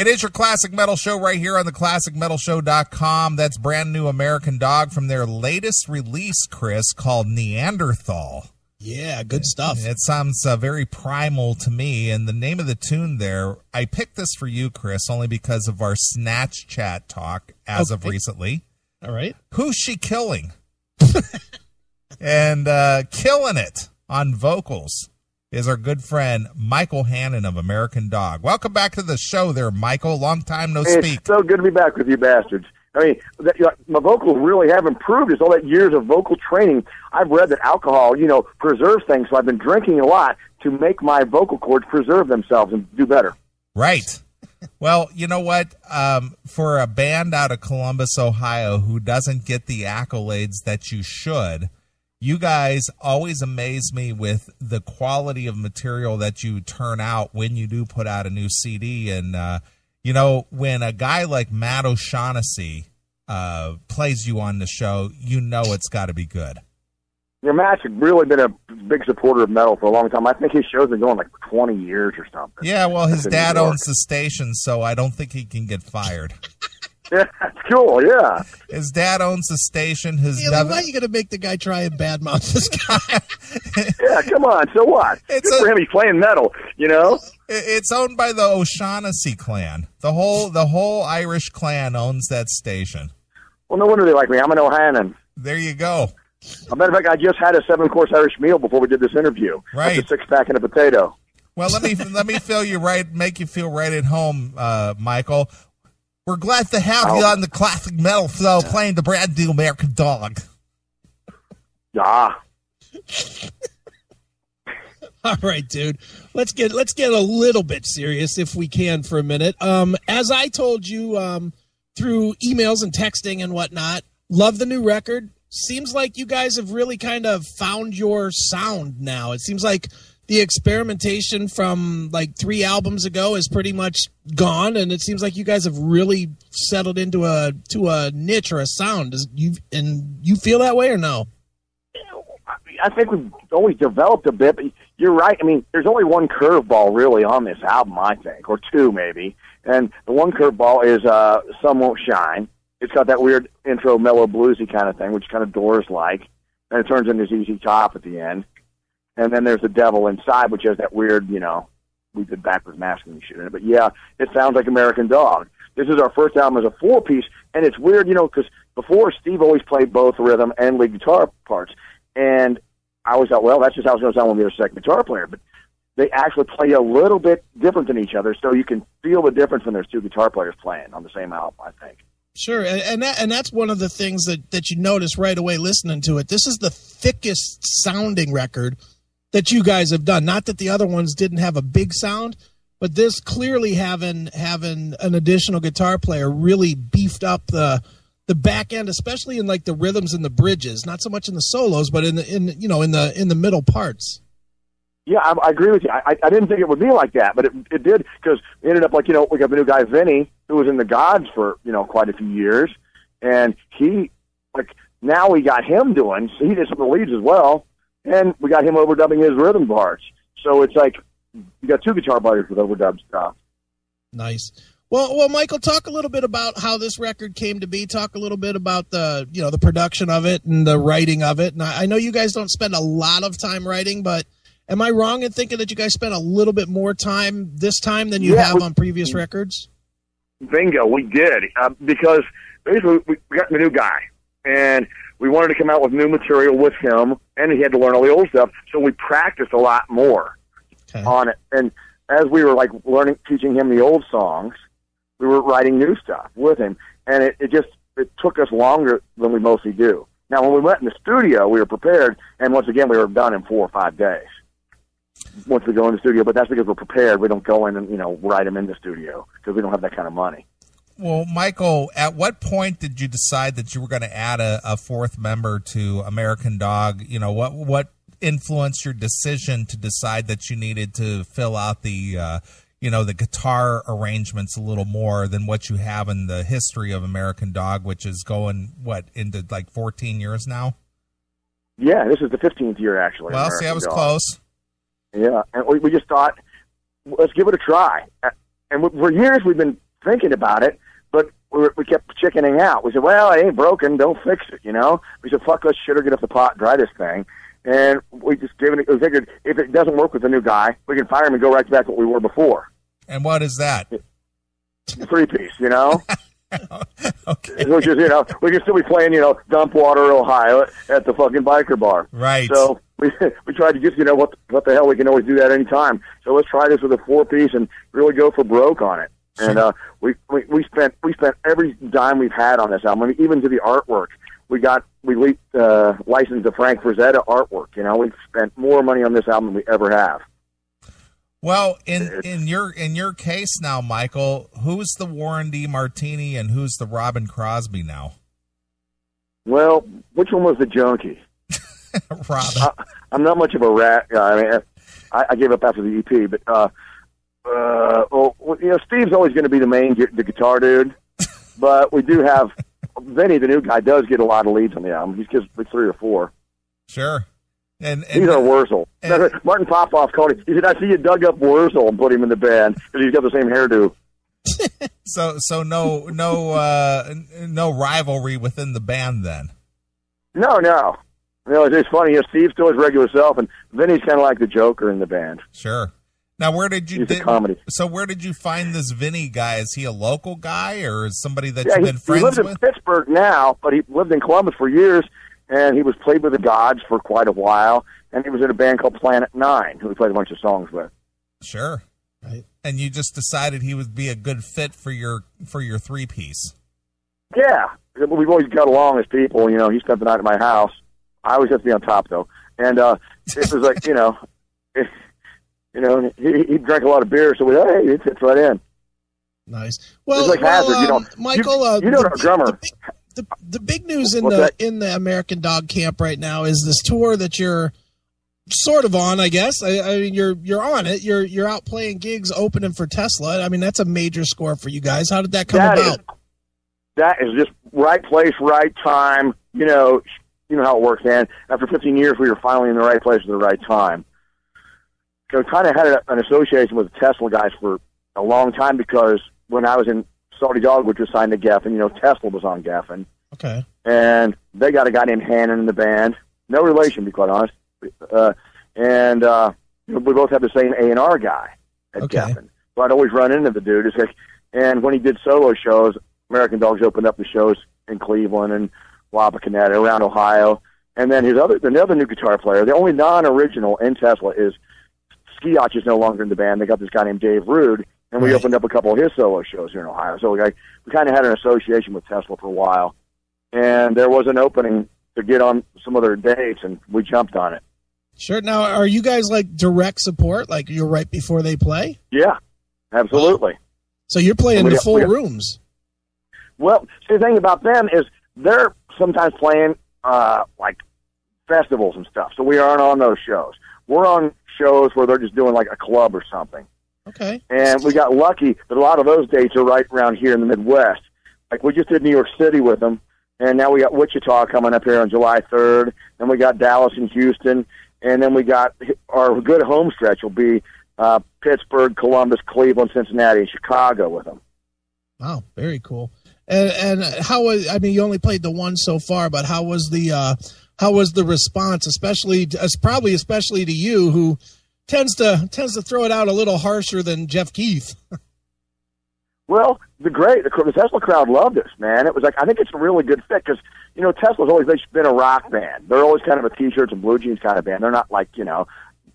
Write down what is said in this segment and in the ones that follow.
It is your Classic Metal Show right here on the ClassicMetalShow.com. That's brand new American Dog from their latest release, Chris, called Neanderthal. Yeah, good stuff. It sounds very primal to me. And the name of the tune there, I picked this for you, Chris, only because of our Snatch Chat talk as of recently. All right. Who's she killing? And killing it on vocals is our good friend Michael Hannon of American Dog. Welcome back to the show there, Michael. Long time no speak. It's so good to be back with you bastards. I mean, my vocals really have improved. It's all that years of vocal training. I've read that alcohol, preserves things, so I've been drinking a lot to make my vocal cords preserve themselves and do better. Right. Well, you know what? For a band out of Columbus, Ohio, who doesn't get the accolades that you should, you guys always amaze me with the quality of material that you turn out when you do put out a new CD. And, when a guy like Matt O'Shaughnessy plays you on the show, it's got to be good. Matt's really been a big supporter of metal for a long time. I think his show's been going like 20 years or something. Yeah, well, his dad owns the station, so I don't think he can get fired. Yeah, that's cool, yeah. His dad owns the station. Why are you going to make the guy try and badmouth this guy? Yeah, come on, so what? Good for him, he's playing metal, It's owned by the O'Shaughnessy clan. The whole Irish clan owns that station. Well, no wonder they like me. I'm an O'Hannon. There you go. As a matter of fact, I just had a 7-course Irish meal before we did this interview. Right. That's a 6-pack and a potato. Well, let me feel you right, make you feel right at home, Michael. We're glad to have you on the Classic Metal Show playing the brand new American Dog. Yeah. All right, dude. Let's get a little bit serious if we can for a minute. As I told you through emails and texting and whatnot, love the new record. Seems like you guys have really kind of found your sound now. It seems like the experimentation from like 3 albums ago is pretty much gone, and it seems like you guys have really settled into a niche or a sound. You feel that way or no? I think we've always developed a bit, but you're right. I mean, there's only one curveball really on this album, I think, or 2 maybe. And the one curveball is Sun Won't Shine. It's got that weird intro mellow bluesy kind of thing, which kind of Doors-like, and it turns into ZZ Top at the end. And then there's The Devil Inside, which has that weird, we did backwards masking shit in it. But yeah, it sounds like American Dog. This is our first album as a 4-piece, and it's weird, because before Steve always played both rhythm and lead guitar parts. And I always thought, well, that's just how it's going to sound when we have a second guitar player. But they actually play a little bit different than each other, so you can feel the difference when there's 2 guitar players playing on the same album, I think. Sure, and that's one of the things that you notice right away listening to it. This is the thickest sounding record that you guys have done. Not that the other ones didn't have a big sound, but this clearly having an additional guitar player really beefed up the back end, especially in like the rhythms and the bridges. Not so much in the solos, but in the middle parts. Yeah, I agree with you. I didn't think it would be like that, but it did, because it ended up like, we got the new guy, Vinny, who was in the Gods for, quite a few years. And he, now we got him doing, so he did some of the leads as well. And we got him overdubbing his rhythm parts. So it's like, you got 2 guitar players with overdub stuff. Nice. Well, Michael, talk a little bit about how this record came to be. Talk a little bit about the production of it and the writing of it. And I know you guys don't spend a lot of time writing, but am I wrong in thinking that you guys spent a little bit more time this time than you have on previous records? Bingo, we did. Because basically we got the new guy, and we wanted to come out with new material with him, and he had to learn all the old stuff, so we practiced a lot more on it. And as we were teaching him the old songs, we were writing new stuff with him, and it took us longer than we mostly do. Now, when we went in the studio, we were prepared, and once again, we were done in 4 or 5 days once we go in the studio, but that's because we're prepared. We don't go in and, write them in the studio, because we don't have that kind of money. Well, Michael, at what point did you decide that you were going to add a 4th member to American Dog? What influenced your decision to decide that you needed to fill out the guitar arrangements a little more than what you have in the history of American Dog, which is going, into 14 years now? Yeah, this is the 15th year, actually. Well, see, I was close. Yeah, and we just thought, let's give it a try. And for years we've been thinking about it, but we kept chickening out. We said, well, it ain't broken, don't fix it, you know? We said, fuck, let's shit or get off the pot and dry this thing. And we just we figured if it doesn't work with the new guy, we can fire him and go right back to what we were before. And what is that? 3-piece, you know? Okay. Which is, you know, we can still be playing, you know, Dumpwater, Ohio at the fucking biker bar. Right. So we tried to just, you know, what the hell, we can always do that anytime. So let's try this with a 4-piece and really go for broke on it. Sure. And we spent every dime we've had on this album. I mean, even to the artwork. We licensed the Frank Frazetta artwork. You know, we've spent more money on this album than we ever have. Well, in your case now, Michael, who's the Warren D. Martini and who's the Robin Crosby now? Well, which one was the junkie? Robin. I'm not much of a rat guy. I mean, I gave up after the EP, but well, you know, Steve's always going to be the guitar dude, but we do have Vinny, the new guy, does get a lot of leads on the album. He gets like 3 or 4. Sure. And he's our Wurzel. Martin Popoff called him. He said, I see you dug up Wurzel and put him in the band because he's got the same hairdo. So no rivalry within the band then? No. You know, it's funny. You know, Steve's still his regular self, and Vinny's kind of like the Joker in the band. Sure. Now, where did you comedy? So where did you find this Vinny guy? Is he a local guy or is somebody that you've been friends with? He lives in Pittsburgh now, but he lived in Columbus for years, and he was played with the Gods for quite a while, and he was in a band called Planet Nine, who we played a bunch of songs with. Sure. Right. And you just decided he would be a good fit for your 3-piece. Yeah. We've always got along as people. You know, he spent the night at my house. I always have to be on top, though. And it was like, you know... he drank a lot of beer, so we thought, hey, it fits right in. Nice. Well, it's like Hazard, you know. Michael, you know our drummer. The big news in the American Dog Camp right now is this tour that you're sort of on, I guess. I mean, you're on it. You're out playing gigs, opening for Tesla. I mean, that's a major score for you guys. How did that come about? That is just right place, right time. You know how it works, man. After 15 years, we were finally in the right place at the right time. So we kind of had an association with the Tesla guys for a long time because when I was in Salty Dog, which was signed to Geffen, you know, Tesla was on Geffen. Okay. And they got a guy named Hannon in the band. No relation, to be quite honest. We both have the same A&R guy at Geffen. So I'd always run into the dude. It's like, and when he did solo shows, American Dogs opened up the shows in Cleveland and Wapakoneta, around Ohio. And then the other new guitar player, the only non-original in Tesla is Skiotch is no longer in the band. They got this guy named Dave Rude, and we opened up a couple of his solo shows here in Ohio. So we kind of had an association with Tesla for a while, and there was an opening to get on some of their dates, and we jumped on it. Sure. Now, are you guys like direct support? Like you're right before they play? Yeah, absolutely. So you're playing the full rooms. Well, see, the thing about them is they're sometimes playing like festivals and stuff, so we aren't on those shows. We're on shows where they're just doing like a club or something. Okay. And we got lucky that a lot of those dates are right around here in the Midwest. Like we just did New York City with them, and now we got Wichita coming up here on July 3rd, then we got Dallas and Houston, and then we got our good home stretch will be Pittsburgh, Columbus, Cleveland, Cincinnati, and Chicago with them. Wow, very cool. And how was? I mean, you only played the one so far, but how was the response, especially to you, who tends to throw it out a little harsher than Jeff Keith? Well, the Tesla crowd loved us, man. It was like, I think it's a really good fit because, you know, Tesla's always been a rock band. They're always kind of a T-shirts and blue jeans kind of band. They're not like, you know,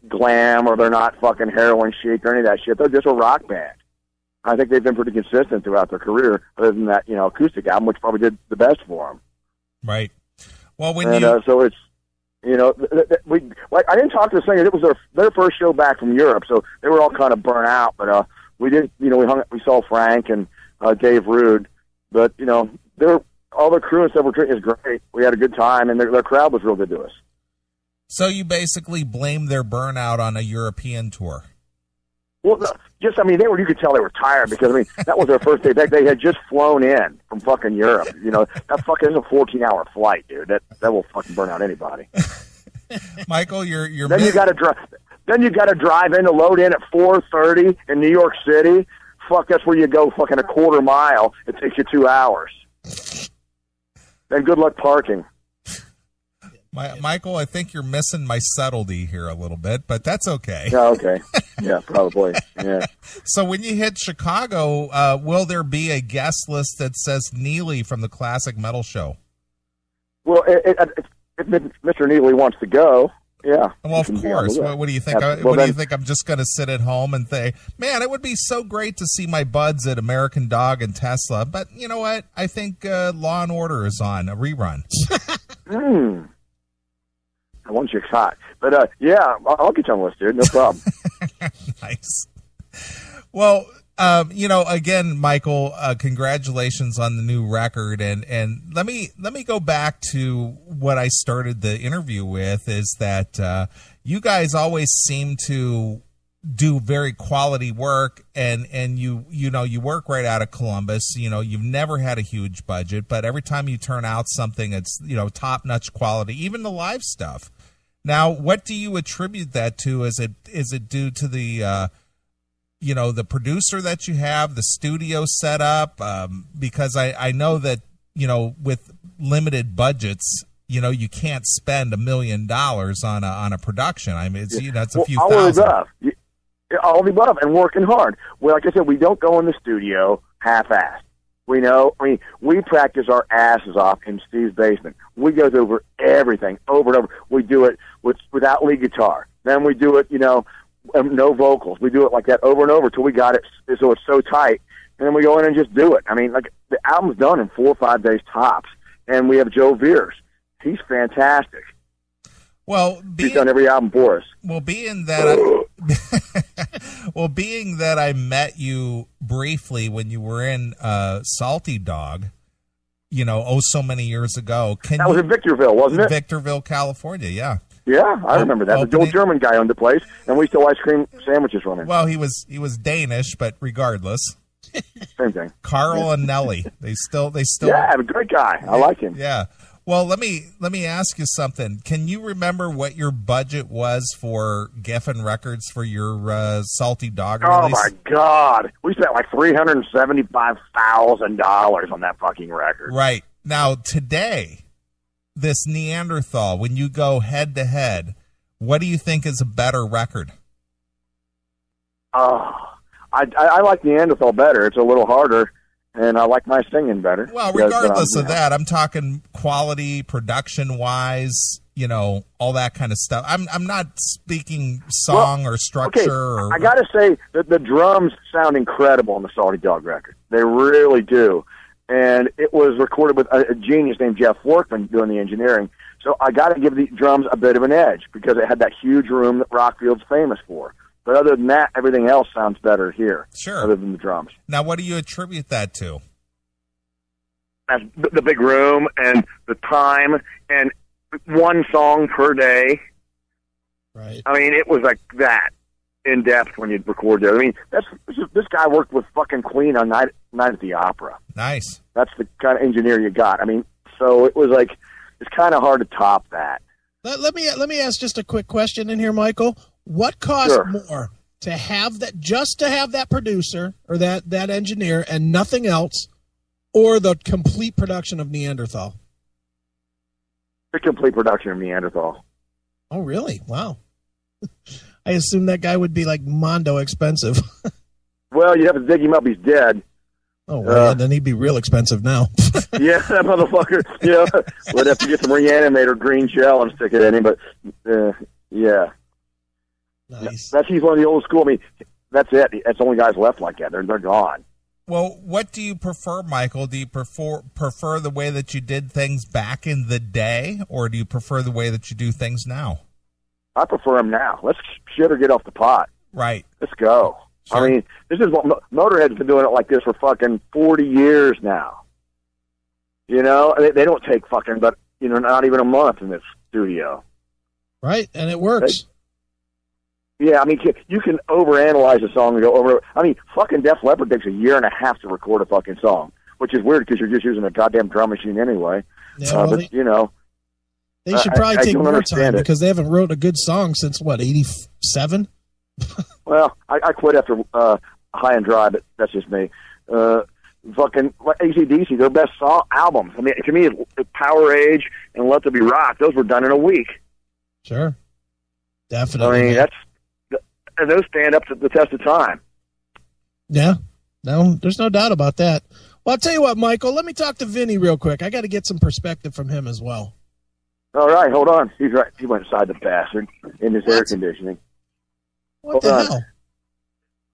glam, or they're not fucking heroin chic or any of that shit. They're just a rock band. I think they've been pretty consistent throughout their career, other than that, you know, acoustic album, which probably did the best for them. Right. Well, so it's, you know, I didn't talk to the singer. It was their first show back from Europe, so they were all kind of burnt out. But we did, you know, we saw Frank and Dave Rude, but you know, all their crew and stuff is great. We had a good time, and their crowd was real good to us. So you basically blamed their burnout on a European tour. Well, you could tell they were tired because, I mean, that was their first day back. They had just flown in from fucking Europe. You know, that fucking is a 14-hour flight, dude. That will fucking burn out anybody. Michael, you're then you got to drive. Then you got to drive in to load in at 4:30 in New York City fuck, that's where you go fucking a quarter mile. It takes you 2 hours. And good luck parking. Michael, I think you're missing my subtlety here a little bit, but that's okay. Oh, okay. Yeah, probably. Yeah. So when you hit Chicago, will there be a guest list that says Neely from the Classic Metal Show? Well, if Mr. Neely wants to go, yeah. Well, of course. What do you think? What do you think? I'm just going to sit at home and say, man, it would be so great to see my buds at American Dog and Tesla. But you know what? I think Law and Order is on a rerun. I want you hot. But, yeah, I'll get you on the list, dude. No problem. Nice. Well, again, Michael, congratulations on the new record. And let me go back to what I started the interview with, is that you guys always seem to do very quality work, and you work right out of Columbus. You've never had a huge budget, but every time you turn out something, it's top-notch quality, even the live stuff. Now, what do you attribute that to? Is it due to the the producer that you have, the studio set up? Because I know that with limited budgets, you can't spend $1 million on a production. I mean, it's a few thousand. All the above, and working hard. Well, like I said, we don't go in the studio half-assed. We practice our asses off in Steve's basement. We go over everything over and over. We do it without lead guitar. Then we do it, no vocals. We do it like that over and over till we got it so it's so tight. And then we go in and just do it. I mean, like, the album's done in 4 or 5 days tops. And we have Joe Veers. He's fantastic. Well, he's done every album for us. Well, being that I met you briefly when you were in Salty Dog, so many years ago. That was in Victorville, wasn't it? Victorville, California, yeah. Yeah, I remember that. The old German guy owned the place, and we still ice cream sandwiches from him. Well, he was Danish, but regardless. Same thing. Carl and Nelly. They still. Yeah, a great guy. I like him. Yeah. Well, let me ask you something. Can you remember what your budget was for Geffen Records for your Salty Dog release? Oh my God, we spent like $375,000 on that fucking record. Right. Now today, this Neanderthal, when you go head to head, what do you think is a better record? I like Neanderthal better. It's a little harder. And I like my singing better. Well, regardless of that, I'm talking quality, production-wise, all that kind of stuff. I'm not speaking song or structure. Okay. I got to say that the drums sound incredible on the Salty Dog record. They really do. And it was recorded with a genius named Jeff Workman doing the engineering. So I got to give the drums a bit of an edge because it had that huge room that Rockfield's famous for. But other than that, everything else sounds better here. Sure. Other than the drums. Now, what do you attribute that to? The big room and the time and one song per day. Right. I mean, it was like that in depth when you'd record there. I mean, this guy worked with fucking Queen on Night at the Opera. Nice. That's the kind of engineer you got. I mean, so it was like, it's kind of hard to top that. Let me ask just a quick question in here, Michael. What costs more to have that producer or that engineer and nothing else, or the complete production of Neanderthal? The complete production of Neanderthal. Oh, really? Wow. I assume that guy would be like Mondo expensive. Well, you have to dig him up. He's dead. Oh, well, then he'd be real expensive now. Yeah, that motherfucker. We'd have to get some Reanimator green shell and stick it in him. But yeah. Nice. He's one of the old school. I mean, that's it. That's the only guys left like that. They're gone. Well, what do you prefer, Michael? Do you prefer the way that you did things back in the day, or do you prefer the way that you do things now? I prefer them now. Let's shit or get off the pot. Right. Let's go. Sure. I mean, this is what Motorhead's been doing it like this for fucking 40 years now. They don't take fucking, but not even a month in this studio. Right, and it works. Yeah, I mean, you can overanalyze a song and go over. I mean, fucking Def Leppard takes 1.5 years to record a fucking song, which is weird because you're just using a goddamn drum machine anyway. Yeah, but they should probably take more time because they haven't wrote a good song since what, 87? Well, I quit after high and dry, but that's just me. Fucking AC/DC, their best albums. I mean, to me, Power Age and Let There Be Rock, those were done in a week. Sure. Definitely. I mean, those stand up to the test of time. Yeah. No, there's no doubt about that. Well, I'll tell you what, Michael, let me talk to Vinny real quick. I got to get some perspective from him as well. All right, hold on. He's right. He went inside the bastard in his air conditioning. What the hell?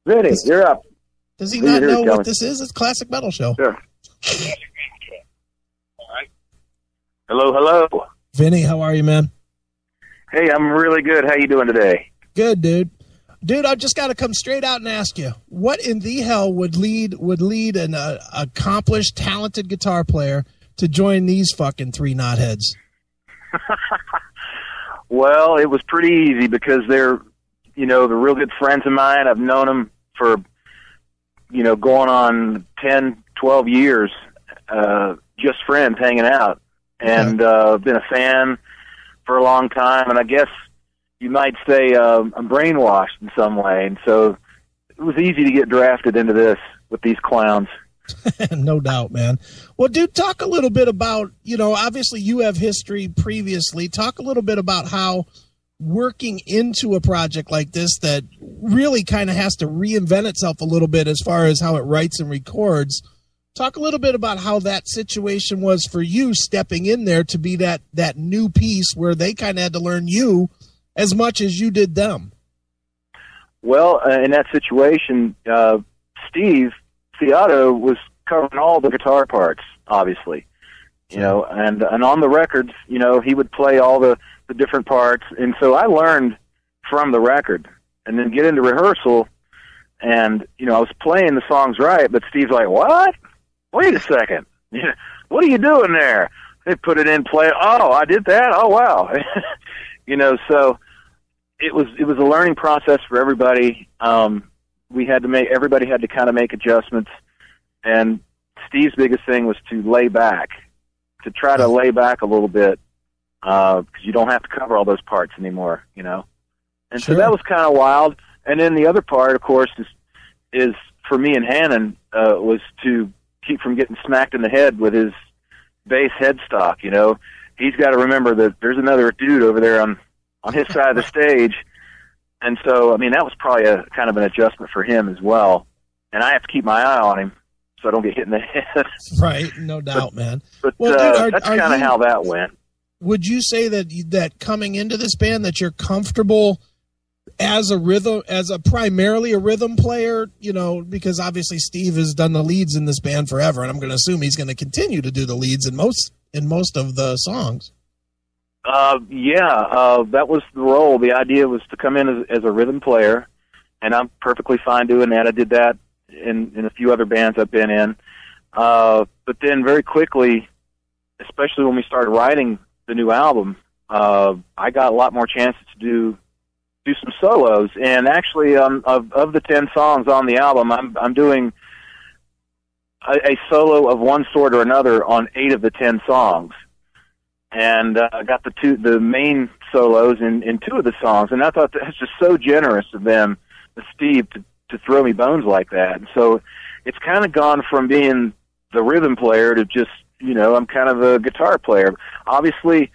Vinny, you're up. Does he not know what this is? It's Classic Metal Show. Sure. All right. Hello. Vinny, how are you, man? Hey, I'm really good. How you doing today? Good, dude. Dude, I've just got to come straight out and ask you, what in the hell would lead an accomplished, talented guitar player to join these fucking three knotheads? Well, it was pretty easy because they're real good friends of mine. I've known them for, going on 10, 12 years, just friends hanging out. And been a fan for a long time, and I guess you might say I'm brainwashed in some way, and so it was easy to get drafted into this with these clowns. No doubt, man. Well, dude, talk a little bit about, obviously you have history previously. Talk a little bit about how working into a project like this that really kind of has to reinvent itself a little bit as far as how it writes and records. Talk a little bit about how that situation was for you stepping in there to be that new piece where they kind of had to learn you as much as you did them. Well, in that situation, Steve Theado was covering all the guitar parts, obviously, and on the records, he would play all the different parts. And so I learned from the record and then get into rehearsal and, I was playing the songs right, but Steve's like, what? Wait a second. What are you doing there? They put it in play. Oh, I did that. Oh, wow. So it was a learning process for everybody. Everybody had to kind of make adjustments, and Steve's biggest thing was to lay back, to try to lay back a little bit, because you don't have to cover all those parts anymore, And sure. So that was kind of wild. And then the other part, of course, is for me and Hannon, was to keep from getting smacked in the head with his bass headstock. He's got to remember that there's another dude over there on his side of the stage. And so, that was probably a kind of an adjustment for him as well. And I have to keep my eye on him so I don't get hit in the head. Right, no doubt, man. But well, dude, that's kind of how that went. Would you say that coming into this band that you're comfortable as primarily a rhythm player, because obviously Steve has done the leads in this band forever, and I'm going to assume he's going to continue to do the leads in most of the songs. That was the role. The idea was to come in as a rhythm player, and I'm perfectly fine doing that. I did that in a few other bands I've been in. But then very quickly, especially when we started writing the new album, I got a lot more chances to do some solos. And actually, of the 10 songs on the album, I'm doing a solo of one sort or another on 8 of the 10 songs. And I got the main solos in 2 of the songs, and I thought that's just so generous of them, of Steve, to throw me bones like that. And so it's kind of gone from being the rhythm player to just, I'm kind of a guitar player. Obviously,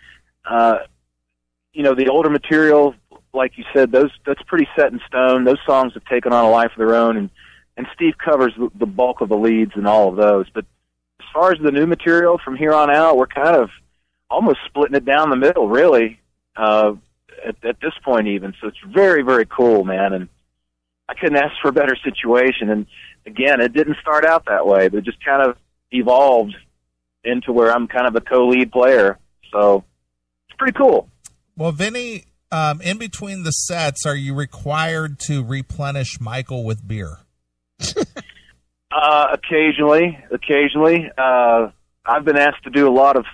the older material, like you said, that's pretty set in stone. Those songs have taken on a life of their own, and Steve covers the bulk of the leads in all of those. But as far as the new material from here on out, we're kind of almost splitting it down the middle, really, at this point even. So it's very, very cool, man. And I couldn't ask for a better situation. And again, it didn't start out that way, but it just kind of evolved into where I'm kind of a co-lead player. So it's pretty cool. Well, Vinny, in between the sets, are you required to replenish Michael with beer? Occasionally. I've been asked to do a lot of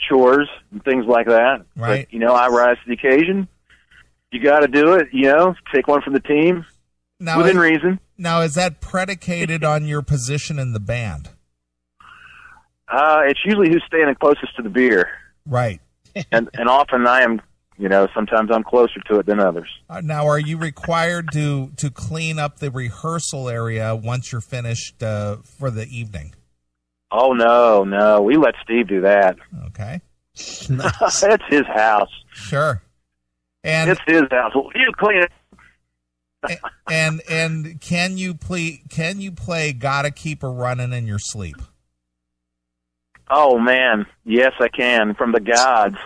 chores and things like that. Right. But, I rise to the occasion. You got to do it, take one from the team within reason. Now, is that predicated on your position in the band? It's usually who's standing closest to the beer. Right. and often I am, You know, sometimes I'm closer to it than others. Now, are you required to clean up the rehearsal area once you're finished for the evening? Oh, no. We let Steve do that. Okay. Nice. It's his house. Sure. And it's his house. You clean it. and can you play Gotta Keep Her Running in Your Sleep? Oh, man. Yes, I can. From the Gods.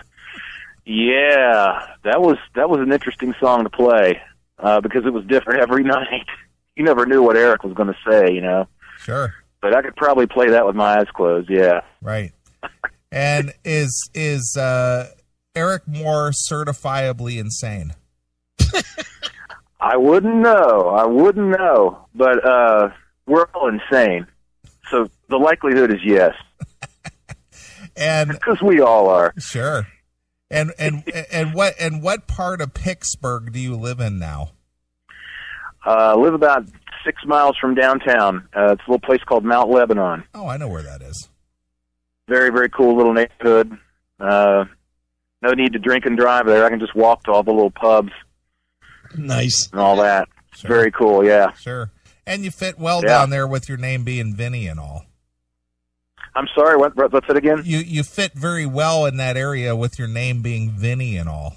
Yeah. That was an interesting song to play because it was different every night. You never knew what Eric was going to say, you know. Sure. But I could probably play that with my eyes closed, yeah. Right. And is Eric Moore certifiably insane? I wouldn't know. But we're all insane. So the likelihood is yes. And because we all are. Sure. And what part of Pittsburgh do you live in now? Live about 6 miles from downtown. It's a little place called Mount Lebanon. Oh, I know where that is. Very, very cool little neighborhood. No need to drink and drive there. I can just walk to all the little pubs. Nice. And all that. Sure. Very cool, yeah. Sure. And you fit well down there with your name being Vinny and all. I'm sorry, what's it again? You fit very well in that area with your name being Vinny and all.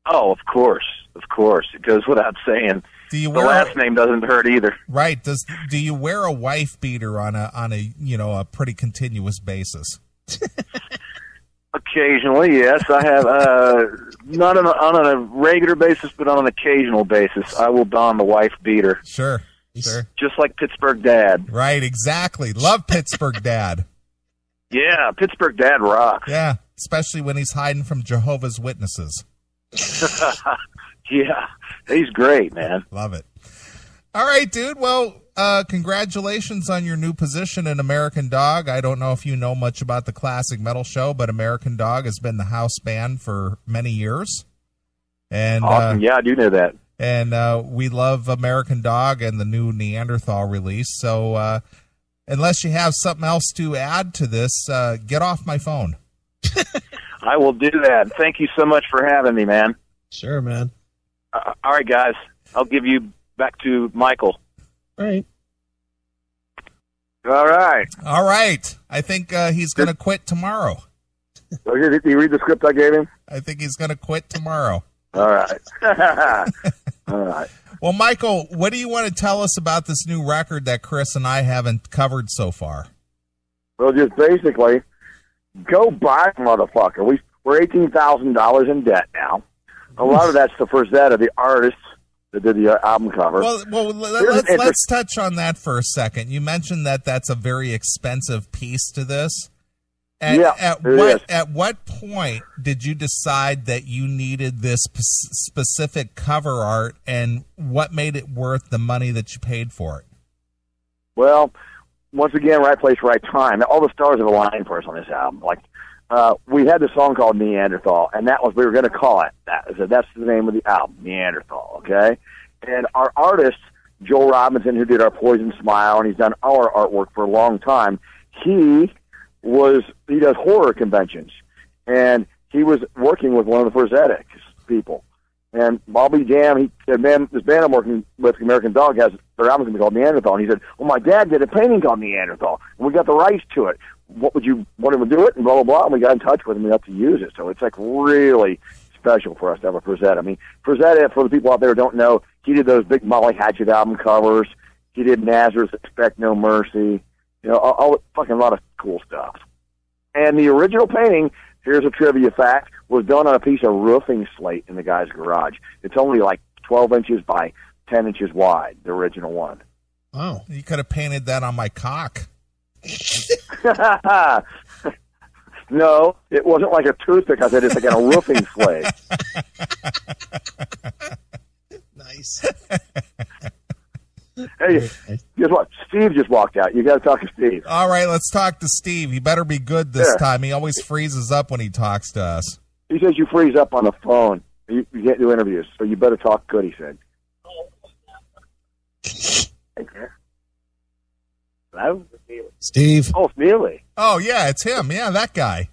Oh, of course. It goes without saying. The last name doesn't hurt either. Right. Do you wear a wife beater on a pretty continuous basis? Occasionally, yes. I have not on a regular basis, but on an occasional basis, I will don the wife beater. Sure. Just like Pittsburgh Dad. Right. Exactly. Love Pittsburgh Dad. Yeah, Pittsburgh Dad rocks. Yeah, especially when he's hiding from Jehovah's Witnesses. Yeah, he's great, man. Love it. All right, dude. Well, congratulations on your new position in American Dog. I don't know if you know much about the Classic Metal Show, but American Dog has been the house band for many years. And awesome. Yeah, I do know that. And we love American Dog and the new Neanderthal release. So unless you have something else to add to this, get off my phone. I will do that. Thank you so much for having me, man. Sure, man. All right, guys. I'll give you back to Michael. All right. All right. I think he's going to quit tomorrow. Did you read the script I gave him? I think he's going to quit tomorrow. All right. All right. Well, Michael, what do you want to tell us about this new record that Chris and I haven't covered so far? Well, just basically, go buy it, motherfucker. We're $18,000 in debt now. A lot of that's the Frazetta, the artists that did the album cover. Well, let's touch on that for a second. You mentioned that that's a very expensive piece to this. At what point did you decide that you needed this specific cover art, and what made it worth the money that you paid for it? Well, once again, right place, right time. All the stars have aligned for us on this album. Like, we had the song called Neanderthal, and we were going to call it that. So that's the name of the album, Neanderthal, okay? And our artist, Joel Robinson, who did our Poison Smile, and he's done our artwork for a long time, he does horror conventions, and he was working with one of the Frazetta people. And Bobby Jam, he said, man, this band I'm working with, American Dog, their album's going to be called Neanderthal. And he said, well, my dad did a painting called Neanderthal, and we got the rights to it. What would you want him to do it? And blah, blah, blah. And we got in touch with him. We got to use it. So it's like really special for us to have a Frazetta. I mean, Frazetta, for the people out there who don't know, he did those big Molly Hatchet album covers. He did Nazareth, Expect No Mercy. You know, all fucking lot of cool stuff. And the original painting, here's a trivia fact, was done on a piece of roofing slate in the guy's garage. It's only like 12 inches by 10 inches wide, the original one. Oh, you could have painted that on my cock. No, it wasn't like a toothpick. I said it's like a roofing slate. Nice. Hey, guess what? Steve just walked out. You got to talk to Steve. All right, let's talk to Steve. He better be good this time. He always freezes up when he talks to us. He says you freeze up on the phone. You can't do interviews, so you better talk good, he said. Okay. Hello? Steve. Oh, Neely. Oh, yeah, it's him. Yeah, that guy.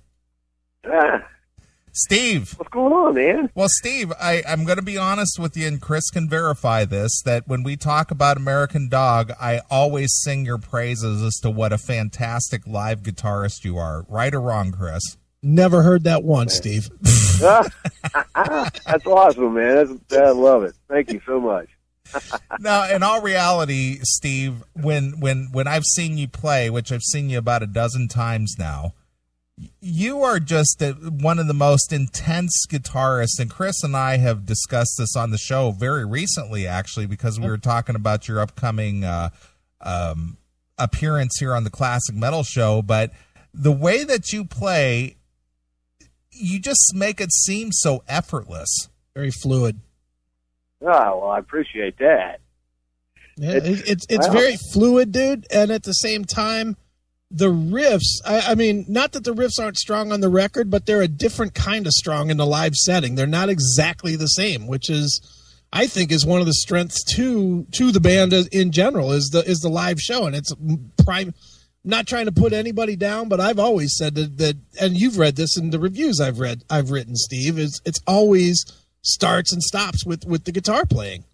Steve. What's going on, man? Well, Steve, I'm going to be honest with you, and Chris can verify this, that when we talk about American Dog, I always sing your praises as to what a fantastic live guitarist you are. Right or wrong, Chris? Never heard that once, Steve. That's awesome, man. I love it. Thank you so much. Now, in all reality, Steve, when I've seen you play, which I've seen you about a dozen times now, you are just one of the most intense guitarists, and Chris and I have discussed this on the show very recently, actually, because we were talking about your upcoming appearance here on the Classic Metal Show. But the way that you play, you just make it seem so effortless. Very fluid. Oh, well, I appreciate that. Yeah, it's very fluid, dude, and at the same time, the riffs, I mean, not that the riffs aren't strong on the record, but they're a different kind of strong in the live setting. They're not exactly the same, which is, I think, is one of the strengths to the band in general, is the live show. And it's prime. Not trying to put anybody down, but I've always said that, and you've read this in the reviews I've written, Steve, it's always starts and stops with the guitar playing.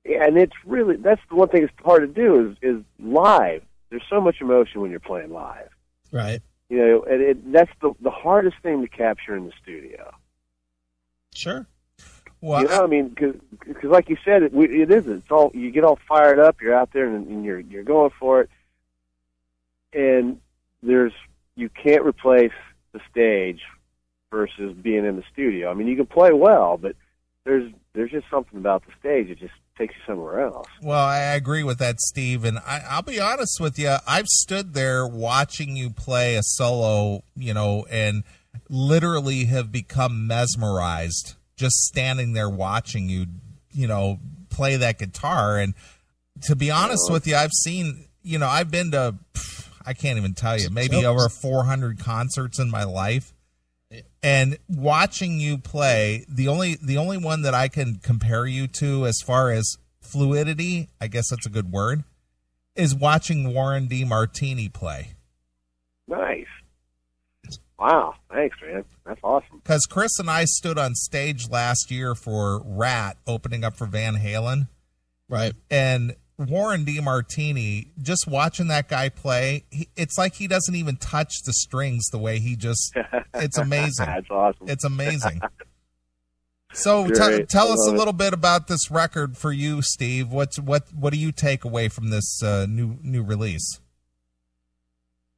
Yeah, and it's really, that's the one thing that's hard to do is live. There's so much emotion when you're playing live. Right. You know, and that's the hardest thing to capture in the studio. Sure. Well, you know, I mean, because like you said, it isn't. It's all, you get all fired up. You're out there and you're going for it. And you can't replace the stage versus being in the studio. I mean, you can play well, but there's just something about the stage that just takes you somewhere else. Well, I agree with that, Steve, and I'll be honest with you. I've stood there watching you play a solo, you know, and literally have become mesmerized just standing there watching you, you know, play that guitar. And to be honest with you, I've seen, you know, I've been to, I can't even tell you, maybe over 400 concerts in my life. And watching you play, the only one that I can compare you to as far as fluidity, I guess that's a good word, is watching Warren DeMartini play. Nice. Wow. Thanks, man. That's awesome. Because Chris and I stood on stage last year for Rat opening up for Van Halen. Right. And Warren DeMartini, just watching that guy play, it's like he doesn't even touch the strings the way he just, it's amazing. That's awesome. It's amazing. So tell us a little bit about this record for you, Steve. What do you take away from this new release?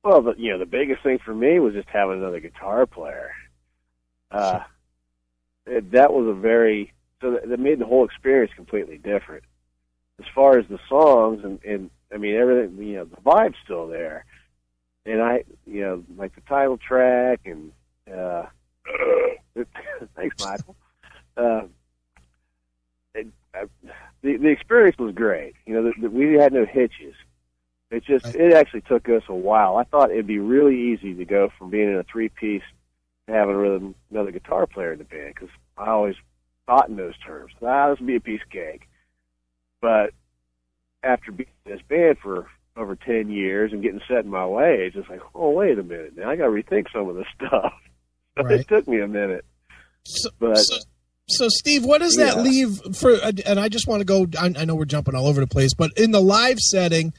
Well, the biggest thing for me was just having another guitar player. That was that made the whole experience completely different. As far as the songs and I mean everything, you know, the vibe's still there, and like the title track and thanks, Michael. The experience was great. You know, we had no hitches. It actually took us a while. I thought it'd be really easy to go from being in a 3-piece to having another guitar player in the band, because I always thought in those terms. This would be a piece of cake. But after being in this band for over 10 years and getting set in my ways, it's like, oh, wait a minute. Now I got to rethink some of this stuff. So It took me a minute. So, Steve, what does that leave for, and I just want to go, I know we're jumping all over the place, but in the live setting,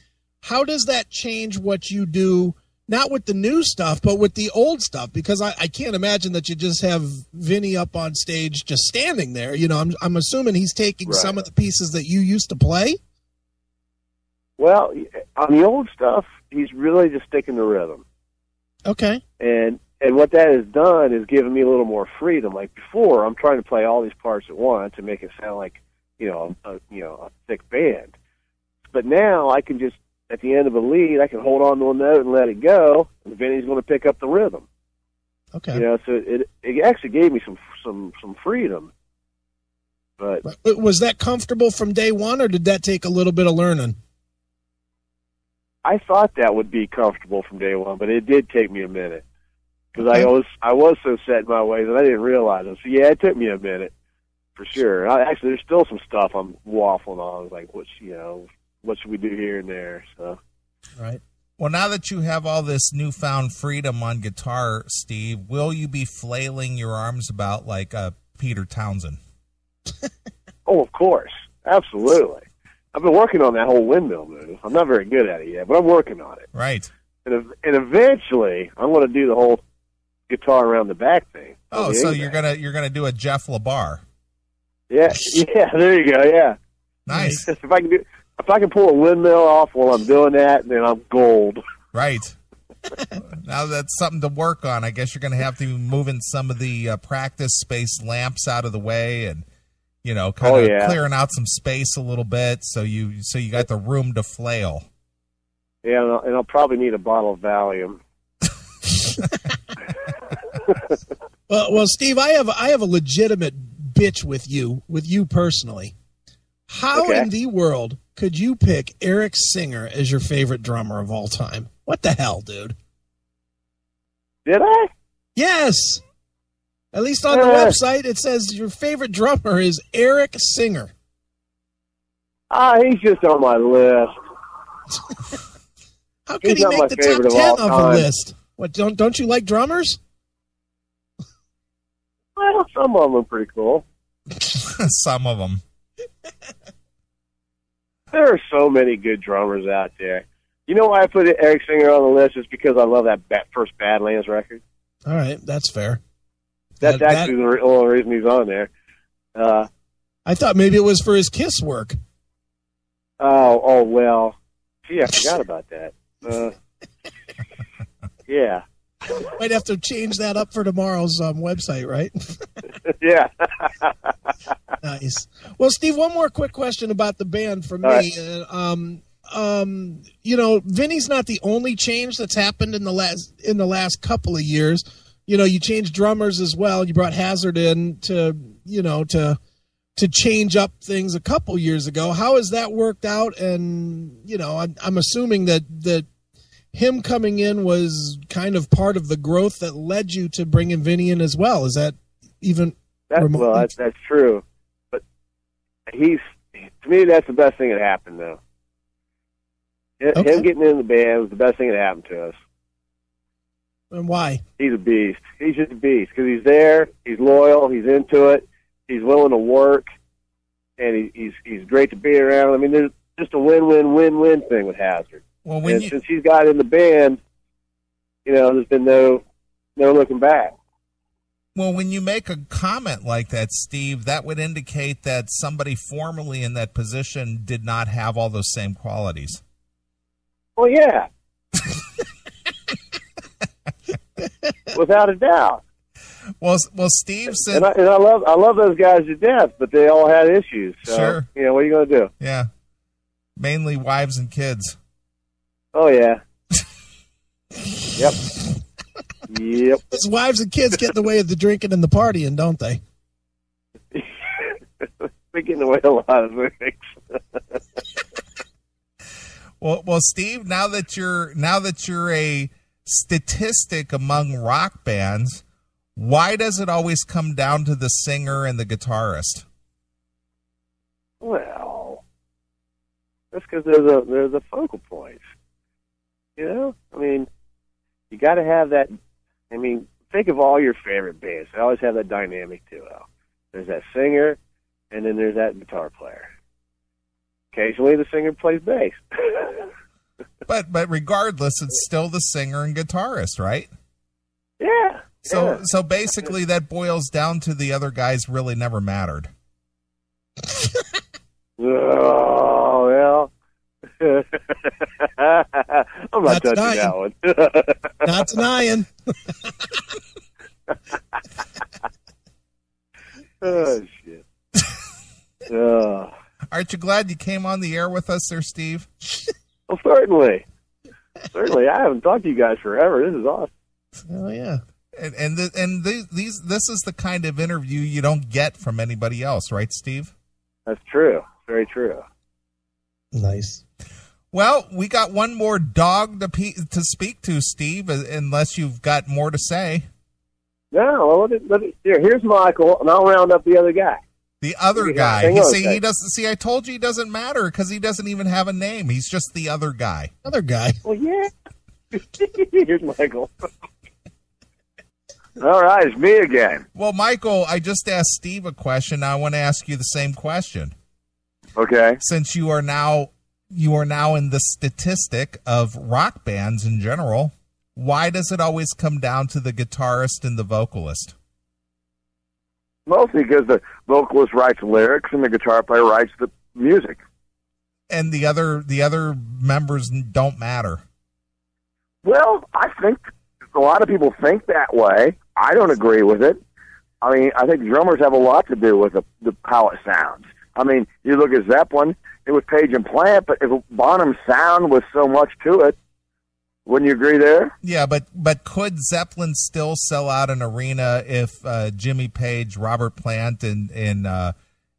how does that change what you do, not with the new stuff, but with the old stuff? Because I can't imagine that you just have Vinny up on stage just standing there. You know, I'm assuming he's taking some of the pieces that you used to play. Well, on the old stuff, he's really just sticking to rhythm. Okay. And what that has done is given me a little more freedom. Like before, I'm trying to play all these parts at once to make it sound like, a thick band. But now I can just, at the end of a lead, I can hold on to a note and let it go, and Vinny's going to pick up the rhythm. Okay. You know, so it actually gave me some freedom. But was that comfortable from day one, or did that take a little bit of learning? I thought that would be comfortable from day one, but it did take me a minute, because I was so set in my ways that I didn't realize it. So yeah, it took me a minute for sure. Actually, there's still some stuff I'm waffling on, like what should we do here and there. So right. Well, now that you have all this newfound freedom on guitar, Steve, will you be flailing your arms about like Peter Townsend? Oh, of course. Absolutely. I've been working on that whole windmill move. I'm not very good at it yet, but I'm working on it. Right. And eventually, I'm going to do the whole guitar around the back thing. Oh, so you're gonna do a Jeff LaBar. Yeah, there you go. Yeah. Nice. If I can pull a windmill off while I'm doing that, then I'm gold. Right. Now that's something to work on. I guess you're going to have to be moving some of the practice space lamps out of the way, and kind of clearing out some space a little bit, so you got the room to flail. Yeah, and I'll probably need a bottle of Valium. Well, Steve, I have a legitimate bitch with you personally. How in the world could you pick Eric Singer as your favorite drummer of all time? What the hell, dude? Did I? Yes. At least on the website, it says your favorite drummer is Eric Singer. He's just on my list. How could he make the top 10 of a list? What, don't you like drummers? Well, some of them are pretty cool. Some of them. There are so many good drummers out there. You know why I put Eric Singer on the list? Is because I love that first Badlands record. All right, that's fair. That's actually the only reason he's on there. I thought maybe it was for his Kiss work. Oh well. Gee, I forgot about that. Yeah. Might have to change that up for tomorrow's website, right? Yeah. Nice. Well, Steve, one more quick question about the band for me. Right. Vinny's not the only change that's happened in the last couple of years. You changed drummers as well. You brought Hazard in to change up things a couple years ago. How has that worked out? And I'm assuming that him coming in was kind of part of the growth that led you to bringing Vinny in as well. Is that even? That's true. But to me, that's the best thing that happened, though. Him getting in the band was the best thing that happened to us. And why? He's a beast. He's just a beast because he's there. He's loyal. He's into it. He's willing to work, and he's great to be around. I mean, there's just a win-win-win-win thing with Hazard. Well, since he's got in the band, there's been no looking back. Well, when you make a comment like that, Steve, that would indicate that somebody formerly in that position did not have all those same qualities. Well, yeah. Without a doubt. Well, Steve said, and I love those guys to death, but they all had issues. So, sure. What are you going to do? Yeah. Mainly wives and kids. Oh, yeah. Yep. Yep. His wives and kids get in the way of the drinking and the partying, don't they? They get in the way of a lot of things. Well, Steve, now that you're a statistic among rock bands, why does it always come down to the singer and the guitarist? Well, that's because they're the focal points. I mean, you got to have that. I mean, think of all your favorite bands. They always have that dynamic duo. There's that singer, and then there's that guitar player. Occasionally, the singer plays bass. But regardless, it's still the singer and guitarist, right? Yeah. So basically, that boils down to the other guys really never mattered. Oh well. I'm not touching that one. Not denying. Oh shit. Oh. Aren't you glad you came on the air with us there, Steve? Well, certainly. Certainly. I haven't talked to you guys forever. This is awesome. Oh, yeah. And this is the kind of interview you don't get from anybody else, right, Steve? That's true. Very true. Nice. Well, we got one more dog to speak to, Steve, unless you've got more to say. No, here's Michael, and I'll round up the other guy. The other guy. He doesn't. See, I told you he doesn't matter because he doesn't even have a name. He's just the other guy. Other guy. Well, yeah. Here's Michael. All right, it's me again. Well, Michael, I just asked Steve a question. Now I want to ask you the same question. Okay. Since you are now in the statistic of rock bands in general, why does it always come down to the guitarist and the vocalist? Mostly because the vocalist writes lyrics and the guitar player writes the music. And the other members don't matter. Well, I think a lot of people think that way. I don't agree with it. I mean, I think drummers have a lot to do with how it sounds. I mean, you look at Zeppelin, it was Page and Plant, but if Bonham's sound was so much to it, wouldn't you agree there? Yeah, but could Zeppelin still sell out an arena if Jimmy Page, Robert Plant, and the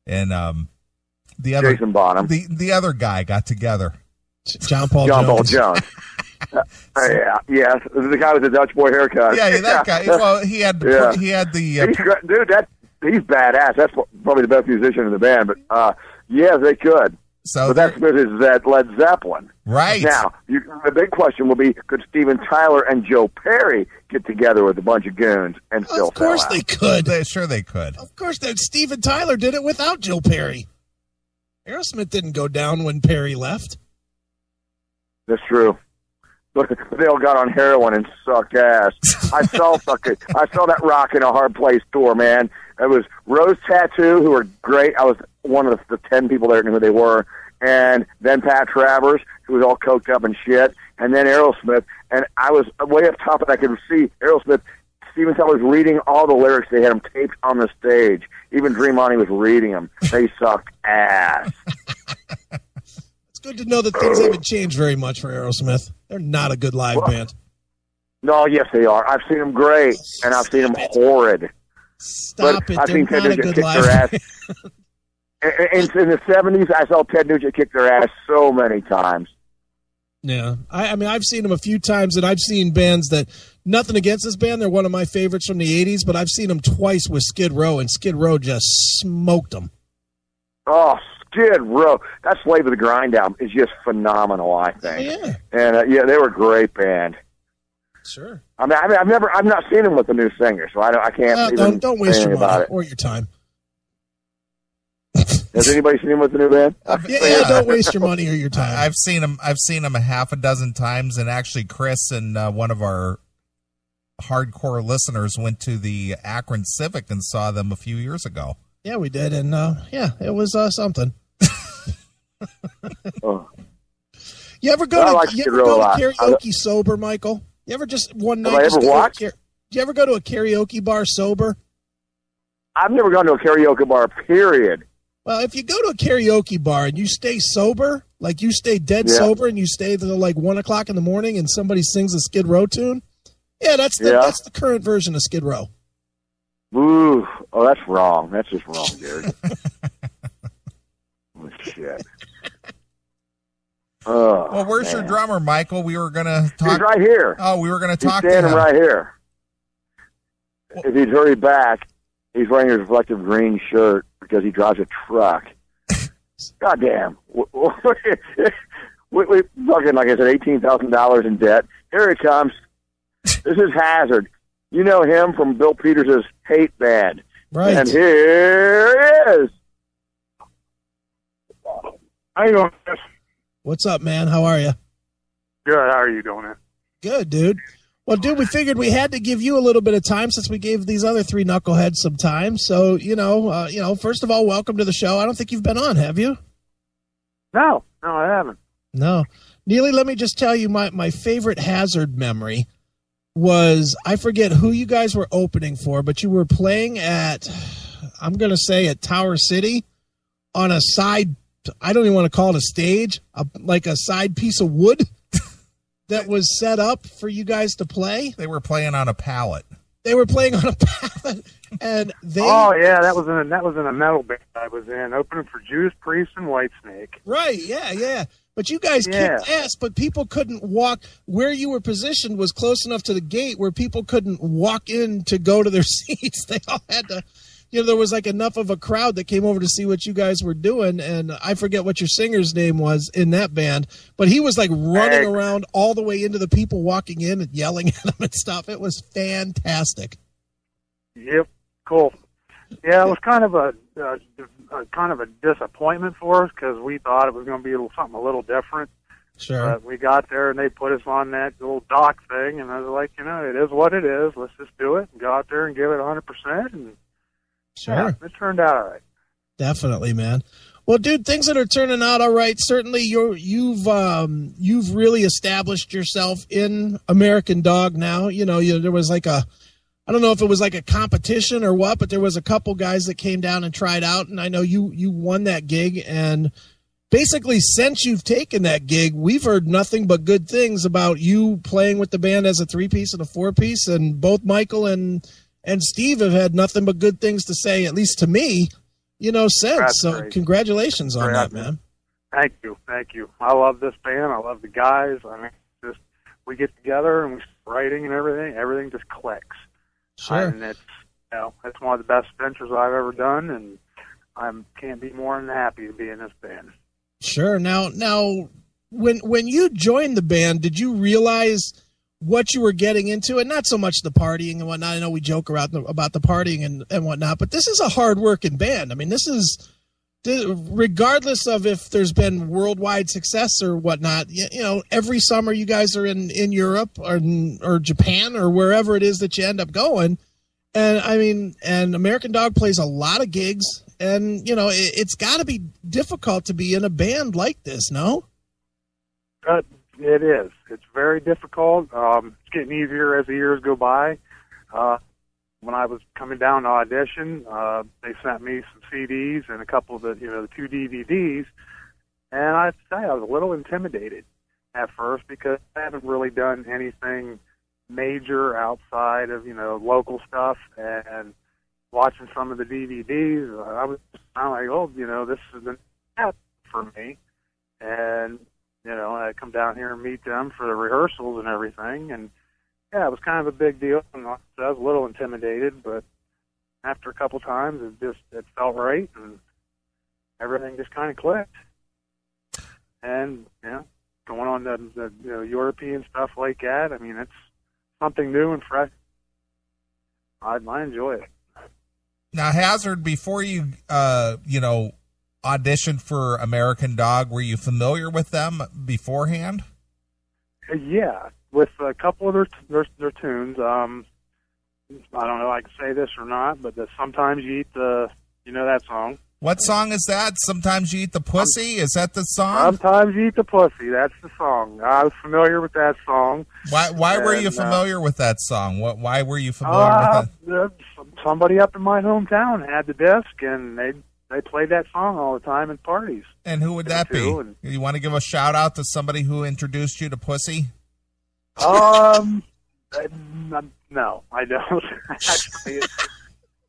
other Jason Bonham, the other guy got together? John Paul Jones. Yeah, the guy with the Dutch boy haircut. Yeah, that guy. Well, he had the. He's badass. That's probably the best musician in the band. But yeah, they could. So but that's because it's that Led Zeppelin. Right. Now, the big question will be, could Steven Tyler and Joe Perry get together with a bunch of goons and still Of course they could. Sure they could. Of course, Steven Tyler did it without Joe Perry. Aerosmith didn't go down when Perry left. That's true. But they all got on heroin and sucked ass. I saw that Rock in a Hard Place tour, man. It was Rose Tattoo, who were great. I was one of the 10 people there knew who they were. And then Pat Travers, who was all coked up and shit. And then Aerosmith. And I was way up top, and I could see Aerosmith. Steven Tyler was reading all the lyrics. They had them taped on the stage. Even Dream On, he was reading them. They sucked ass. It's good to know that things haven't changed very much for Aerosmith. They're not a good live band. No, yes, they are. I've seen them great, and I've seen them horrid. Stop it. I've They're seen Ted not a Nugent good kick their live ass. In the 70s, I saw Ted Nugent kick their ass so many times. Yeah. I mean, I've seen them a few times, and I've seen bands that, nothing against this band, they're one of my favorites from the 80s, but I've seen them twice with Skid Row, and Skid Row just smoked them. Oh, Skid Row. That Slave of the Grind album is just phenomenal, I think. Oh, yeah. And, they were a great band. Sure. I mean, I've not seen them with the new singer, so I can't even don't waste say your about money it. or your time. Has anybody seen him with the new band? Yeah, don't waste your money or your time. I've seen him a half a dozen times, and actually Chris and one of our hardcore listeners went to the Akron Civic and saw them a few years ago. Yeah, we did, and it was something. Oh. You ever go to karaoke sober, Michael? You ever just one night? Have I ever watched? Do you ever go to a karaoke bar sober? I've never gone to a karaoke bar, period. Well, if you go to a karaoke bar and you stay sober, like you stay dead sober and you stay till like 1 o'clock in the morning and somebody sings a Skid Row tune, that's the current version of Skid Row. Ooh, oh, that's wrong. That's just wrong, Gary. Oh, shit. Oh, well, where's your drummer, Michael? We were going to talk. He's right here. Oh, we were going to talk to him. He's standing right here. Well, if he'd hurry back, he's wearing a reflective green shirt because he drives a truck. Goddamn. We fucking, like I said, $18,000 in debt. Here he comes. This is Hazard. You know him from Bill Peters' Hate Band. Right. And here he is. How you doing? What's up, man? How are you? Good. How are you doing it? Good, dude. Well, dude, we figured we had to give you a little bit of time since we gave these other three knuckleheads some time. So, first of all, welcome to the show. I don't think you've been on, have you? No, I haven't. No. Neely, let me just tell you my favorite Hazard memory was, I forget who you guys were opening for, but you were playing at, I'm going to say at Tower City on a side, I don't even want to call it a stage, like a side piece of wood that was set up for you guys to play. They were playing on a pallet. And they. Oh yeah, that was in a metal band I was in, opening for Judas Priest and Whitesnake. Right, yeah. But you guys kicked ass, but people couldn't walk. Where you were positioned was close enough to the gate where people couldn't walk in to go to their seats. They all had to. there was like enough of a crowd that came over to see what you guys were doing. And I forget what your singer's name was in that band, but he was like running around all the way into the people walking in and yelling at them and stuff. It was fantastic. Yep. Cool. Yeah, it was kind of a disappointment for us because we thought it was going to be something a little different. Sure. But we got there and they put us on that little dock thing, and I was like, it is what it is. Let's just do it and go out there and give it 100%. And sure, yeah, it turned out all right. Definitely, man. Well, dude, things that are turning out all right. Certainly, you've really established yourself in American Dog now. There was like I don't know if it was like a competition or what, but there was a couple guys that came down and tried out, and I know you won that gig. And basically, since you've taken that gig, we've heard nothing but good things about you playing with the band as a 3-piece and a 4-piece, and both Michael and Steve have had nothing but good things to say, at least to me, since. That's so great. Congratulations on that, man. Thank you. I love this band. I love the guys. I mean, just we get together and we start writing and everything just clicks. Sure. And it's it's one of the best ventures I've ever done, and I can't be more than happy to be in this band. Sure. Now, when you joined the band, did you realize what you were getting into? And not so much the partying and whatnot. I know we joke around about the partying and whatnot, but this is a hard-working band. I mean, this is, regardless of if there's been worldwide success or whatnot, every summer you guys are in Europe or Japan or wherever it is that you end up going. And I mean, and American Dog plays a lot of gigs, and it's got to be difficult to be in a band like this, no? It is. It's very difficult. It's getting easier as the years go by. When I was coming down to audition, they sent me some CDs and a couple of the 2 DVDs, and I have to say I was a little intimidated at first because I haven't really done anything major outside of local stuff. And watching some of the DVDs, I was kind of like, this is the net for me. And I come down here and meet them for the rehearsals and everything, and yeah, it was kind of a big deal. And I was a little intimidated, but after a couple times, it felt right, and everything just kind of clicked. And going on the European stuff like that, I mean, it's something new and fresh. I enjoy it. Now, Hazard, before you auditioned for American Dog, were you familiar with them beforehand? Yeah, with a couple of their tunes. I don't know if I can say this or not, but Sometimes You Eat that song. What song is that? Sometimes You Eat the Pussy? Is that the song? Sometimes You Eat the Pussy. That's the song. I was familiar with that song. Why were you familiar with that song? Why were you familiar with that? Somebody up in my hometown had the disc, and they played that song all the time at parties. And who would that be? You want to give a shout out to somebody who introduced you to pussy? No, I don't. Actually,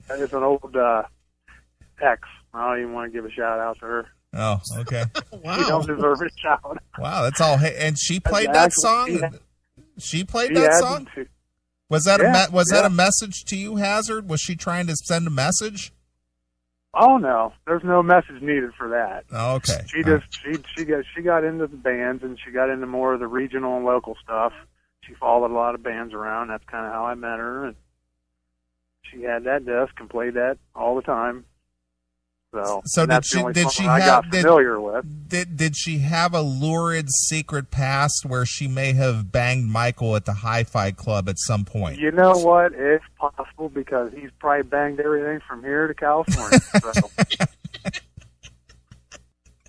it's an old ex. I don't even want to give a shout out to her. Oh, okay. Wow. You don't deserve a shout out. Wow, that's all. And she played that song? She played that song? Was that a message to you, Hazard? Was she trying to send a message? Oh no, there's no message needed for that. Oh, okay. She got into the bands, and she got into more of the regional and local stuff. She followed a lot of bands around. That's kind of how I met her, and she had that disc and played that all the time. So did she have a lurid secret past where she may have banged Michael at the Hi-Fi Club at some point? You know what? It's possible because he's probably banged everything from here to California. So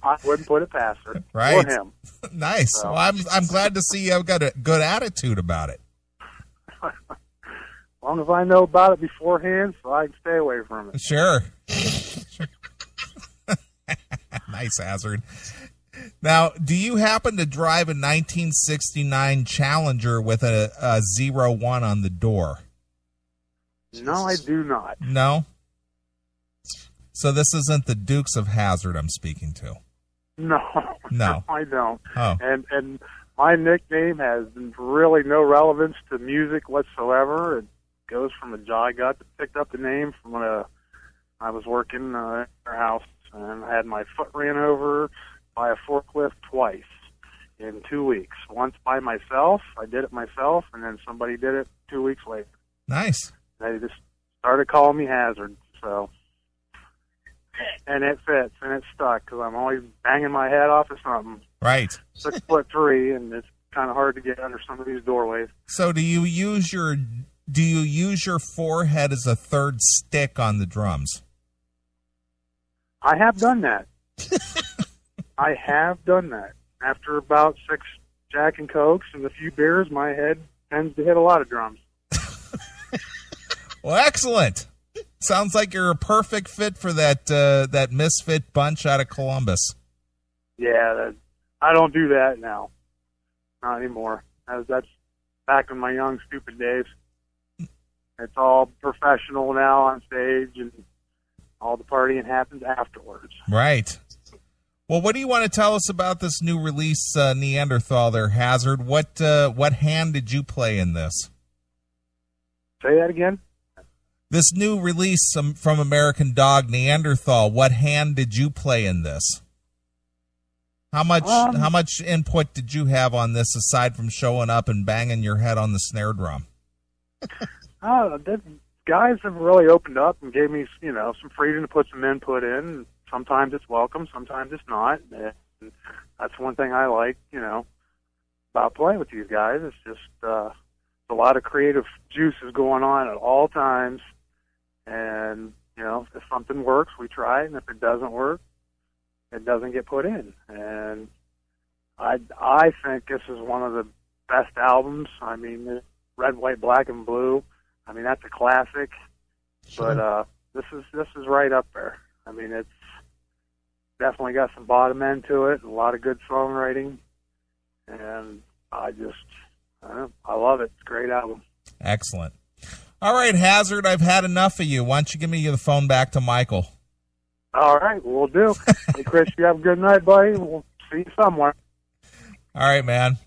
I wouldn't put it past her or him. Nice. So. Well, I'm glad to see you've got a good attitude about it. As long as I know about it beforehand, so I can stay away from it. Sure. Nice, Hazard. Now, do you happen to drive a 1969 Challenger with a 01 on the door? No, I do not. No? So this isn't the Dukes of Hazzard I'm speaking to? No, I don't. Oh. And my nickname has really no relevance to music whatsoever. It goes from I picked up the name from I was working at our house, and I had my foot ran over by a forklift twice in 2 weeks. Once by myself, I did it myself, and then somebody did it 2 weeks later. Nice. They just started calling me Hazard, so. And it fits, and it's stuck, because I'm always banging my head off of something. Right. 6'3", and it's kind of hard to get under some of these doorways. So do you use your forehead as a third stick on the drums? I have done that. I have done that. After about 6 Jack and Cokes and a few beers, my head tends to hit a lot of drums. Well, excellent. Sounds like you're a perfect fit for that misfit bunch out of Columbus. Yeah, I don't do that now. Not anymore. That's back in my young, stupid days. It's all professional now on stage, and all the partying happens afterwards. Right. Well, what do you want to tell us about this new release, Neanderthal there, Hazard? What hand did you play in this? Say that again? This new release from American Dog, Neanderthal, what hand did you play in this? How much input did you have on this aside from showing up and banging your head on the snare drum? The guys have really opened up and gave me, some freedom to put some input in. Sometimes it's welcome, sometimes it's not. And that's one thing I like, about playing with these guys. It's just a lot of creative juices going on at all times. And, if something works, we try it. And if it doesn't work, it doesn't get put in. And I think this is one of the best albums. I mean, Red, White, Black, and Blue. I mean, that's a classic. Sure. But this is right up there. I mean, it's definitely got some bottom end to it, and a lot of good songwriting. And I love it. It's a great album. Excellent. All right, Hazard, I've had enough of you. Why don't you give me the phone back to Michael? All right, we'll do. Hey, Chris, you have a good night, buddy. We'll see you somewhere. All right, man.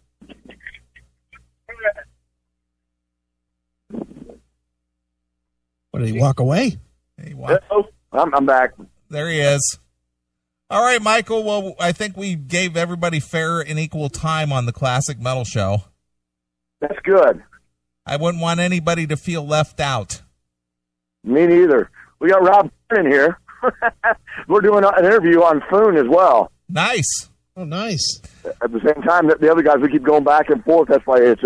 What, did he walk away? I'm back. There he is. All right, Michael. Well, I think we gave everybody fair and equal time on the Classic Metal Show. That's good. I wouldn't want anybody to feel left out. Me neither. We got Rob in here. We're doing an interview on Foon as well. Nice. Oh, nice. At the same time, the other guys, we keep going back and forth. That's why it's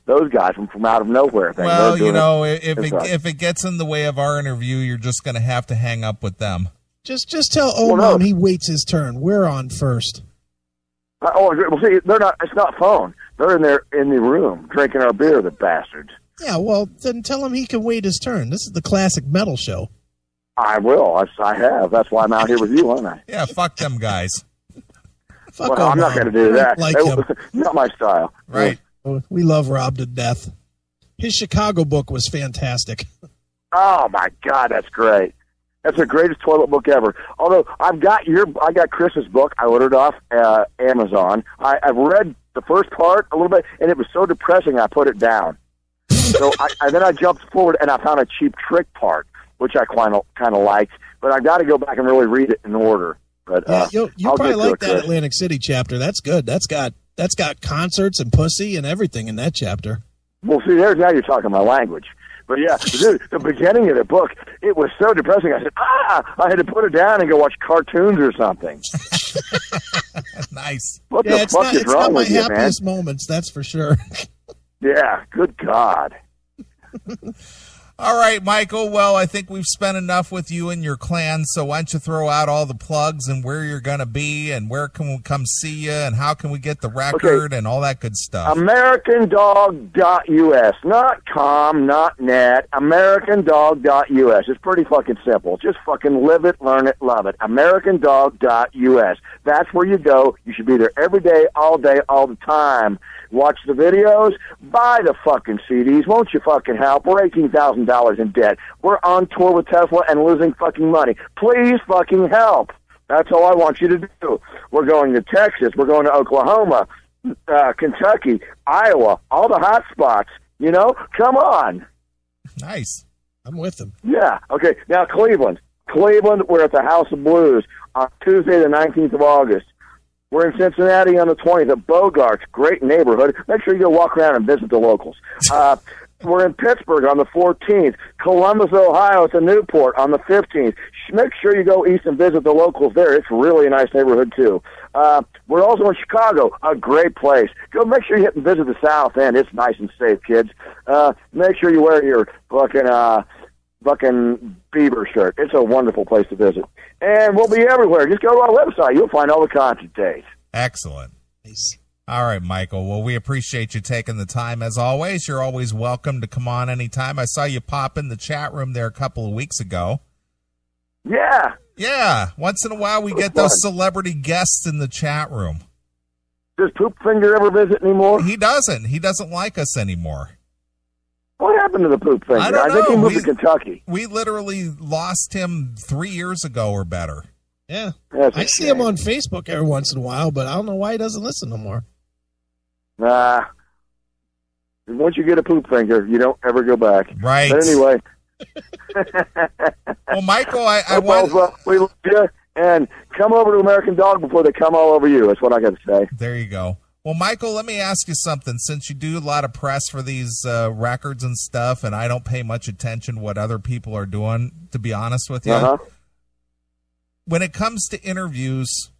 those guys from out of nowhere. Well, if it gets in the way of our interview, you're just going to have to hang up with them. Just tell Oman he waits his turn. We're on first. See, they're not. It's not phone. They're in the room drinking our beer. The bastards. Yeah, well, then tell him he can wait his turn. This is the Classic Metal Show. I will. I have. That's why I'm out here with you, aren't I? Yeah, fuck them guys. I'm not going to do that. Not my style. Right. We love Rob to death. His Chicago book was fantastic. Oh my God, that's great. That's the greatest toilet book ever. Although I got Chris's book. I ordered off Amazon. I've read the first part a little bit, and it was so depressing I put it down. So then I jumped forward and I found a cheap trick part, which I kind of liked. But I got to go back and really read it in order. But yeah, you'll probably like that Atlantic City chapter. That's good. That's got concerts and pussy and everything in that chapter. Well, see, now you're talking my language. But yeah, dude, the beginning of the book, it was so depressing. I said, I had to put it down and go watch cartoons or something. Nice. What the fuck is wrong with you, man? It's not my happiest moments, that's for sure. Yeah, good God. All right, Michael. Well, I think we've spent enough with you and your clan, so why don't you throw out all the plugs and where you're going to be and where can we come see you and how can we get the record and all that good stuff. AmericanDog.us. Not com, not net. AmericanDog.us. It's pretty fucking simple. Just fucking live it, learn it, love it. AmericanDog.us. That's where you go. You should be there every day, all the time. Watch the videos, buy the fucking CDs. Won't you fucking help? We're $18,000 in debt. We're on tour with Tesla and losing fucking money. Please fucking help. That's all I want you to do. We're going to Texas. We're going to Oklahoma, Kentucky, Iowa, all the hot spots. Come on. Nice. I'm with them. Yeah. Okay. Now, Cleveland. Cleveland, we're at the House of Blues on Tuesday, the 19th of August. We're in Cincinnati on the 20th at Bogart's, great neighborhood. Make sure you go walk around and visit the locals. We're in Pittsburgh on the 14th. Columbus, Ohio at the Newport on the 15th. Make sure you go east and visit the locals there. It's really a nice neighborhood, too. We're also in Chicago, a great place. Go make sure you hit and visit the South End. It's nice and safe, kids. Make sure you wear your fucking Beaver shirt. It's a wonderful place to visit. And we'll be everywhere. Just go to our website. You'll find all the concert dates. Excellent. Nice. All right, Michael. Well, we appreciate you taking the time as always. You're always welcome to come on anytime. I saw you pop in the chat room there a couple of weeks ago. Yeah. Yeah. Once in a while we get those celebrity guests in the chat room. Does Poop Finger ever visit anymore? He doesn't. He doesn't like us anymore. What happened to the Poop Finger? I don't know. think he moved to Kentucky. We literally lost him 3 years ago or better. Yeah. That's I see him on Facebook every once in a while, but I don't know why he doesn't listen no more. Nah. Once you get a Poop Finger, you don't ever go back. Right. But anyway. Well, Michael, I want... Well, we love you, and come over to American Dog before they come all over you. That's what I got to say. There you go. Well, Michael, let me ask you something. Since you do a lot of press for these records and stuff, and I don't pay much attention to what other people are doing, to be honest with you, when it comes to interviews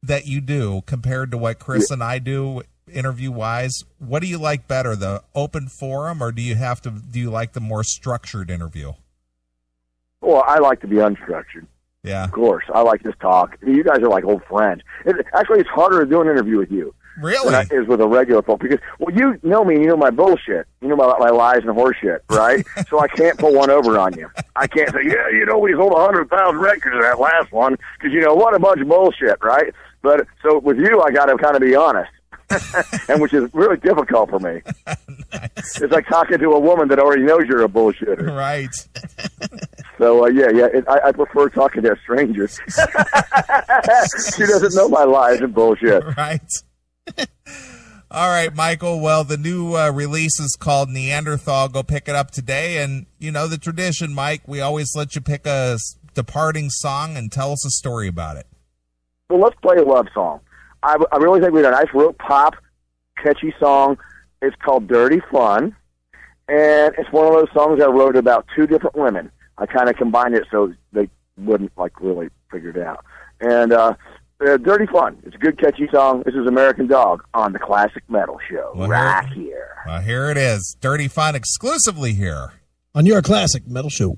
that you do compared to what Chris and I do interview-wise, what do you like better, the open forum, or do you like the more structured interview? Well, I like to be unstructured. Yeah. Of course. I like this talk. You guys are like old friends. Actually, it's harder to do an interview with you. Really? Than it is with a regular phone. Because, well, you know me and you know my bullshit. You know my lies and horse shit, right? So I can't pull one over on you. I can't say, yeah, you know, we sold 100,000 records in that last one. Because, you know, what a bunch of bullshit, right? But, so with you, I got to kind of be honest. And which is really difficult for me. Nice. It's like talking to a woman that already knows you're a bullshitter. Right. So, I prefer talking to a stranger. She doesn't know my lies and bullshit. Right. All right, Michael. Well, the new release is called Neanderthal. Go pick it up today. And, you know, the tradition, Mike, we always let you pick a departing song and tell us a story about it. Well, let's play a love song. I really think we had a nice, real pop, catchy song. It's called Dirty Fun. And it's one of those songs I wrote about two different women. I kind of combined it so they wouldn't, like, really figure it out. And Dirty Fun. It's a good, catchy song. This is American Dog on the Classic Metal Show, here. Well, here it is. Dirty Fun exclusively here on your Classic Metal Show.